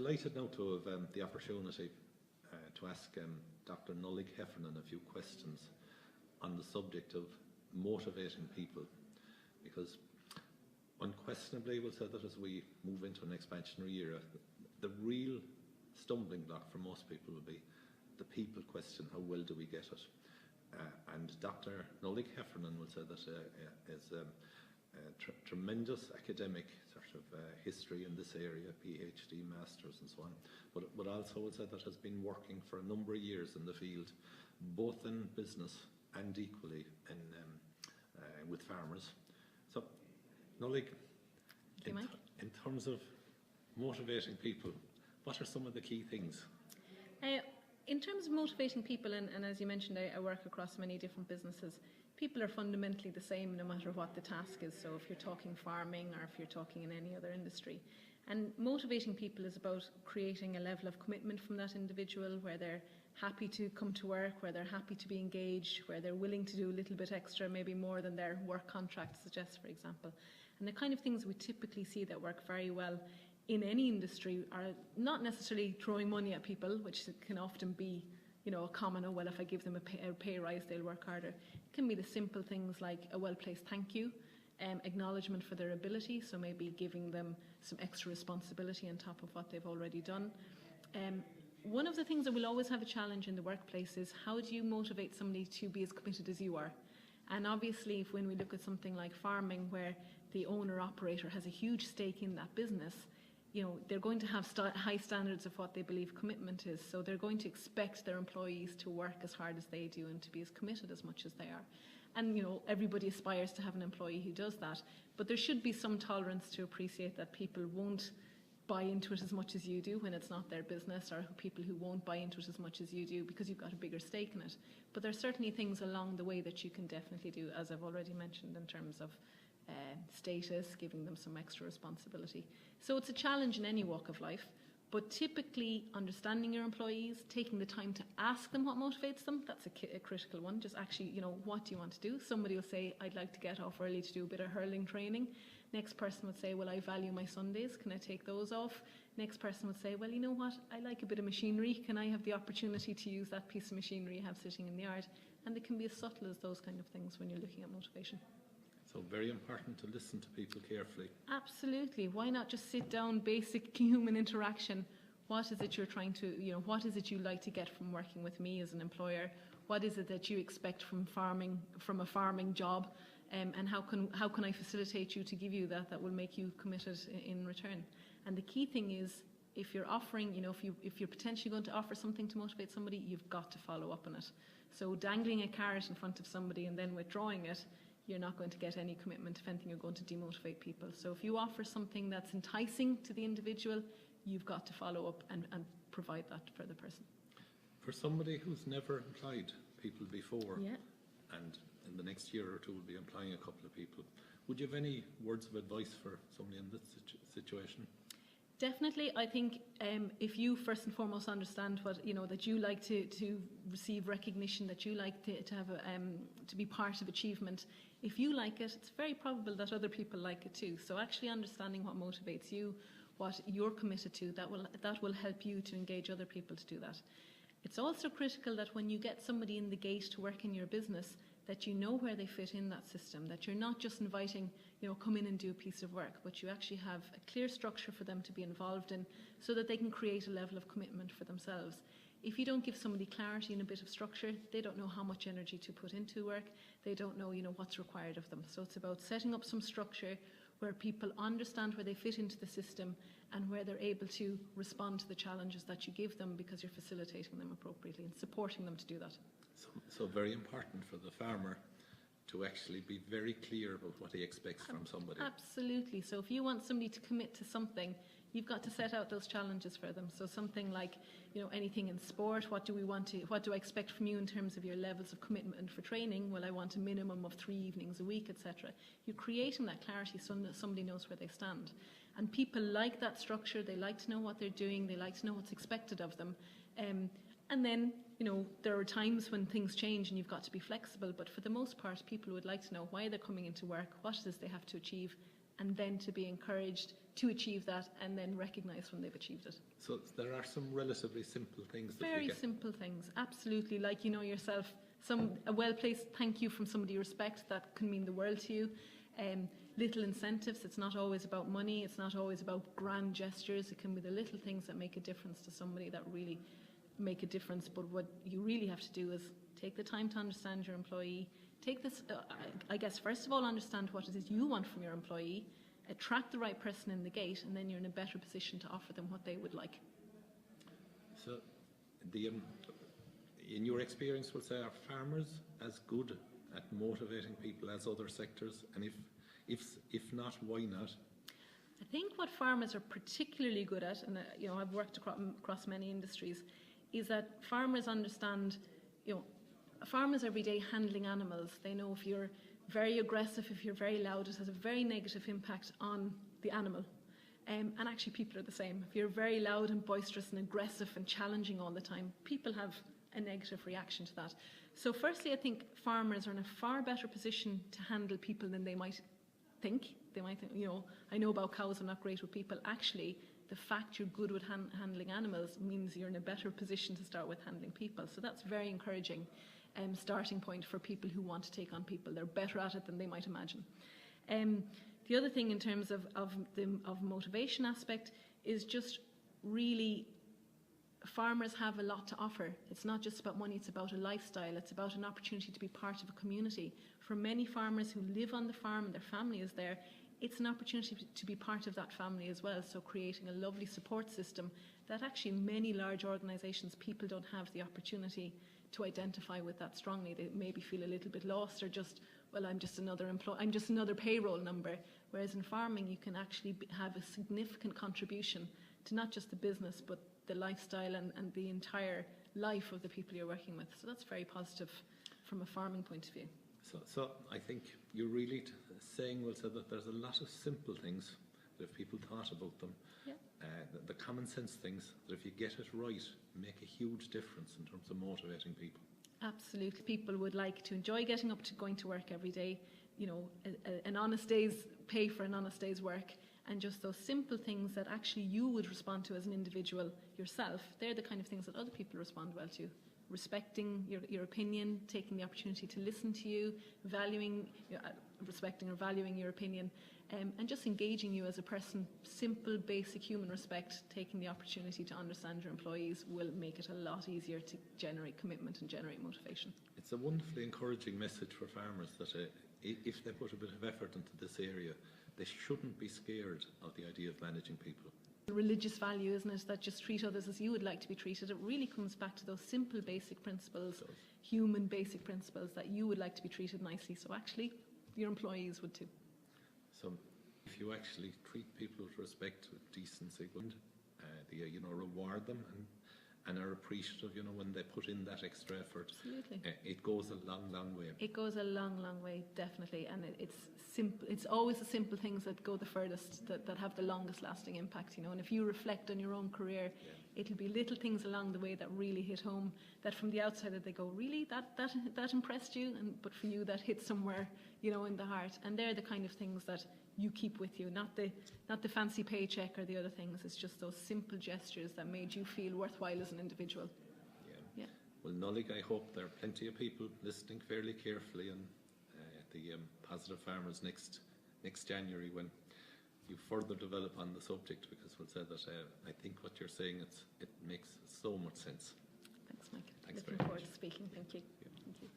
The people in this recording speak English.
delighted now to have the opportunity to ask Dr Nollaig Heffernan a few questions on the subject of motivating people, because unquestionably we'll say that as we move into an expansionary era, the real stumbling block for most people will be the people question: how well do we get it? And Dr Nollaig Heffernan will say that is tremendous academic sort of history in this area, PhD, masters and so on, but also will say that has been working for a number of years in the field, both in business and equally with farmers. So, Nollaig, in terms of motivating people, what are some of the key things? In terms of motivating people, and as you mentioned, I work across many different businesses. People are fundamentally the same no matter what the task is. So if you're talking farming or if you're talking in any other industry. And motivating people is about creating a level of commitment from that individual where they're happy to come to work, where they're happy to be engaged, where they're willing to do a little bit extra, maybe more than their work contract suggests, for example. And the kind of things we typically see that work very well in any industry are not necessarily throwing money at people, which can often be, you know, a common, oh, well, if I give them a pay rise, they'll work harder. It can be the simple things like a well-placed thank you, acknowledgement for their ability, so maybe giving them some extra responsibility on top of what they've already done. One of the things that will always have a challenge in the workplace is how do you motivate somebody to be as committed as you are? And obviously, when we look at something like farming, where the owner-operator has a huge stake in that business, you know, they're going to have high standards of what they believe commitment is. So they're going to expect their employees to work as hard as they do and to be as committed as much as they are. And, you know, everybody aspires to have an employee who does that. But there should be some tolerance to appreciate that people won't buy into it as much as you do when it's not their business, or people who won't buy into it as much as you do because you've got a bigger stake in it. But there are certainly things along the way that you can definitely do, as I've already mentioned, in terms of status, giving them some extra responsibility. So it's a challenge in any walk of life, but typically understanding your employees, taking the time to ask them what motivates them, that's a critical one. Just actually, you know, what do you want to do? Somebody will say, I'd like to get off early to do a bit of hurling training. Next person would say, well, I value my Sundays, can I take those off? Next person would say, well, you know what, I like a bit of machinery, can I have the opportunity to use that piece of machinery you have sitting in the yard? And it can be as subtle as those kind of things when you're looking at motivation. So very important to listen to people carefully. Absolutely. Why not just sit down, basic human interaction? What is it you're trying to, you know, what is it you like to get from working with me as an employer? What is it that you expect from a farming job? And how can I facilitate you to give you that will make you committed in return? And the key thing is, if you're offering, you know, if you're potentially going to offer something to motivate somebody, you've got to follow up on it. So dangling a carrot in front of somebody and then withdrawing it, you're not going to get any commitment. If anything, you're going to demotivate people. So if you offer something that's enticing to the individual, you've got to follow up and provide that for the person. For somebody who's never employed people before, yeah, and in the next year or two will be employing a couple of people, would you have any words of advice for somebody in this situation? Definitely. I think if you first and foremost understand what, you know, that you like to receive recognition, that you like to have to be part of achievement, if you like it, it's very probable that other people like it too. So actually understanding what motivates you, what you're committed to, that will help you to engage other people to do that. It's also critical that when you get somebody in the gate to work in your business, that you know where they fit in that system, that you're not just inviting, you know, come in and do a piece of work, but you actually have a clear structure for them to be involved in so that they can create a level of commitment for themselves. If you don't give somebody clarity and a bit of structure, they don't know how much energy to put into work, they don't know, you know, what's required of them. So it's about setting up some structure where people understand where they fit into the system and where they're able to respond to the challenges that you give them because you're facilitating them appropriately and supporting them to do that. So very important for the farmer to actually be very clear about what he expects from somebody. Absolutely. So if you want somebody to commit to something, you've got to set out those challenges for them. So something like, you know, anything in sport, what do I expect from you in terms of your levels of commitment for training? Well, I want a minimum of 3 evenings a week, etc. You're creating that clarity so that somebody knows where they stand. And people like that structure, they like to know what they're doing, they like to know what's expected of them. And then, you know, there are times when things change and you've got to be flexible, but for the most part, people would like to know why they're coming into work, what it is they have to achieve, and then to be encouraged to achieve that, and then recognise when they've achieved it. So there are some relatively simple things that Very simple things, absolutely. Like, you know yourself, a well-placed thank you from somebody you respect, that can mean the world to you. Little incentives. It's not always about money. It's not always about grand gestures. It can be the little things that make a difference to somebody, that really make a difference. But what you really have to do is take the time to understand your employee. Take this, I guess, first of all, understand what it is you want from your employee. Attract the right person in the gate, and then you're in a better position to offer them what they would like. So, in your experience, we'll say, are farmers as good at motivating people as other sectors? And if not, why not? I think what farmers are particularly good at, and I've worked across many industries, is that farmers understand, farmers every day handling animals. They know if you're very aggressive, if you're very loud, it has a very negative impact on the animal. And actually people are the same. If you're very loud and boisterous and aggressive and challenging all the time, people have a negative reaction to that. So firstly, I think farmers are in a far better position to handle people than they might think. They might think, I know about cows, I'm not great with people. Actually, the fact you're good with handling animals means you're in a better position to start with handling people. So that's very encouraging starting point for people who want to take on people. They're better at it than they might imagine. The other thing in terms of motivation aspect is just really, farmers have a lot to offer. It's not just about money, it's about a lifestyle. It's about an opportunity to be part of a community. For many farmers who live on the farm and their family is there, it's an opportunity to be part of that family as well. So creating a lovely support system that actually many large organisations, people don't have the opportunity to identify with that strongly. They maybe feel a little bit lost, or just, well, I'm just another payroll number. Whereas in farming, you can actually have a significant contribution to not just the business, but the lifestyle and the entire life of the people you're working with. So that's very positive from a farming point of view. So I think you're really saying, well, so that there's a lot of simple things that if people thought about them, yeah. The common sense things, that if you get it right, make a huge difference in terms of motivating people. Absolutely. People would like to enjoy getting up to going to work every day, an honest day's pay for an honest day's work, and just those simple things that actually you would respond to as an individual yourself. They're the kind of things that other people respond well to. Respecting your opinion, taking the opportunity to listen to you, respecting or valuing your opinion, and just engaging you as a person. Simple, basic human respect, taking the opportunity to understand your employees will make it a lot easier to generate commitment and generate motivation. It's a wonderfully encouraging message for farmers that if they put a bit of effort into this area, they shouldn't be scared of the idea of managing people. Religious value, isn't it, that just treat others as you would like to be treated. It really comes back to those simple basic principles, human basic principles, that you would like to be treated nicely. So actually, your employees would too. So if you actually treat people with respect, with decency, reward them and are appreciative, when they put in that extra effort. Absolutely. It goes a long, long way. It goes a long, long way, definitely. And it's simple. It's always the simple things that go the furthest, that have the longest lasting impact, And if you reflect on your own career, it'll be little things along the way that really hit home, that from the outside they go, really, that impressed you? But for you, that hit somewhere, in the heart. And they're the kind of things that you keep with you, not the fancy paycheck or the other things. It's just those simple gestures that made you feel worthwhile as an individual. Yeah. Well, Nollaig, I hope there are plenty of people listening fairly carefully and at the Positive Farmers next January, when you further develop on the subject, because we'll say that I think what you're saying, it makes so much sense. Thanks, Mike. Thanks Looking forward to speaking. Thank you. Yeah. Thank you.